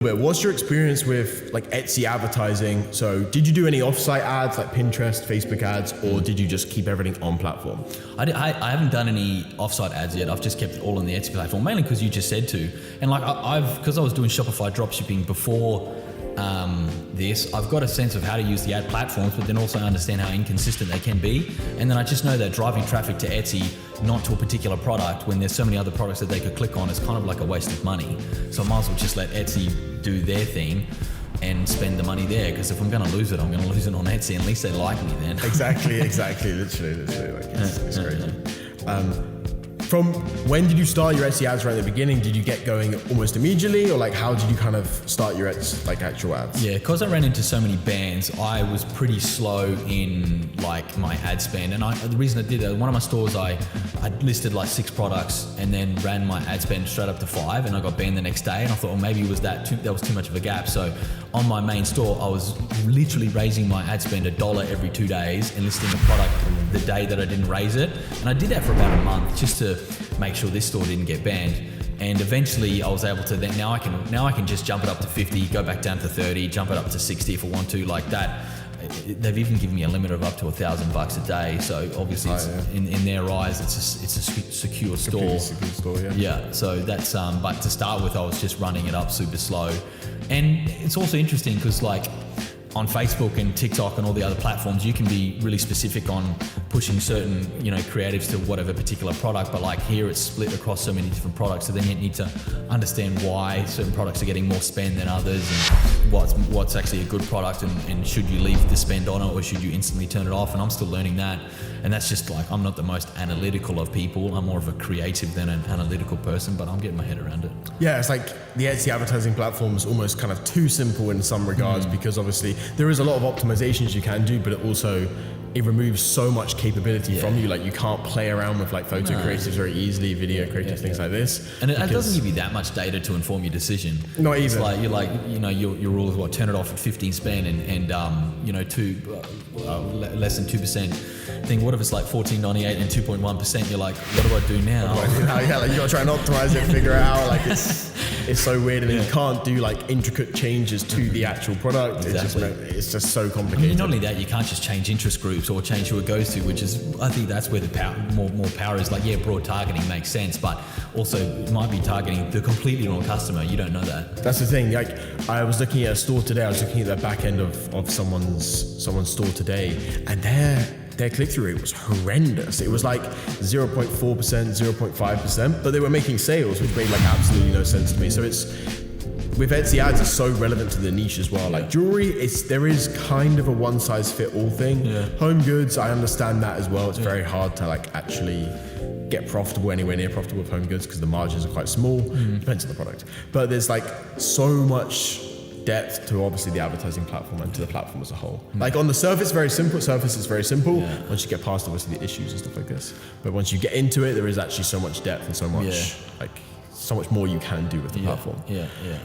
But what's your experience with like Etsy advertising? So did you do any offsite ads like Pinterest, Facebook ads, or did you just keep everything on platform? I haven't done any offsite ads yet. I've just kept it all on the Etsy platform, mainly because you just said to. And like because I was doing Shopify dropshipping before this, I've got a sense of how to use the ad platforms, but then also understand how inconsistent they can be. And then I just know that driving traffic to Etsy, not to a particular product, when there's so many other products that they could click on, is kind of like a waste of money. So I might as well just let Etsy do their thing and spend the money there, because if I'm going to lose it, I'm going to lose it on Etsy. At least they like me then. Exactly. Literally. Like it's crazy. From when did you start your Etsy ads right at the beginning? Did you get going almost immediately, or like how did you kind of start your like actual ads? Yeah, because I ran into so many bans, I was pretty slow in like my ad spend. And the reason I did that, one of my stores, I listed like 6 products and then ran my ad spend straight up to 5, and I got banned the next day. And I thought, well, maybe it was that was too much of a gap. So on my main store, I was literally raising my ad spend $1 every 2 days and listing the product the day that I didn't raise it. And I did that for about a month just to make sure this store didn't get banned. And eventually I was able to then, now I can just jump it up to 50, go back down to 30, jump it up to 60 if I want to, like that. They've even given me a limit of up to $1,000 a day. So obviously in their eyes, it's a secure store. Secure store, yeah. Yeah, so that's, but to start with, I was just running it up super slow. And it's also interesting because like on Facebook and TikTok and all the other platforms, you can be really specific on pushing certain, creatives to whatever particular product, but like here it's split across so many different products. So then you need to understand why certain products are getting more spend than others, and what's actually a good product, and should you leave the spend on it or should you instantly turn it off? And I'm still learning that. And that's just like, I'm not the most analytical of people. I'm more of a creative than an analytical person, but I'm getting my head around it. Yeah, it's like the Etsy advertising platform is almost kind of too simple in some regards, because obviously there is a lot of optimizations you can do, but it removes so much capability from you. Like you can't play around with like photo creatives very easily, video creatives, things like this. And it doesn't give you that much data to inform your decision. Not even. It's like your rule is what, turn it off at 15 spend and less than 2% thing. What if it's like 14.98 and 2.1%? You're like, what do I do now? Yeah, like you gotta try and optimize it, figure it out. Like it's so weird, and you can't do like intricate changes to the actual product. Exactly. It's just so complicated. I mean, not only that, you can't just change interest groups or change who it goes to, which is, I think that's where the power, more power is. Like, yeah, broad targeting makes sense, but also it might be targeting the completely wrong customer. You don't know that. That's the thing. Like, I was looking at a store today. I was looking at the back end of someone's store today, and their click-through rate was horrendous. It was like 0.4%, 0.5%, but they were making sales, which made like absolutely no sense to me. So with Etsy ads, it's so relevant to the niche as well. Like jewelry, there is kind of a one-size-fit-all thing. Yeah. Home goods, I understand that as well. It's very hard to like actually get profitable, anywhere near profitable with home goods, because the margins are quite small. Depends on the product. But there's like so much depth to obviously the advertising platform and to the platform as a whole. Like on the surface, very simple. Surface is very simple. Yeah. Once you get past obviously the issues and stuff like this, but once you get into it, there is actually so much depth and so much so much more you can do with the platform. Yeah.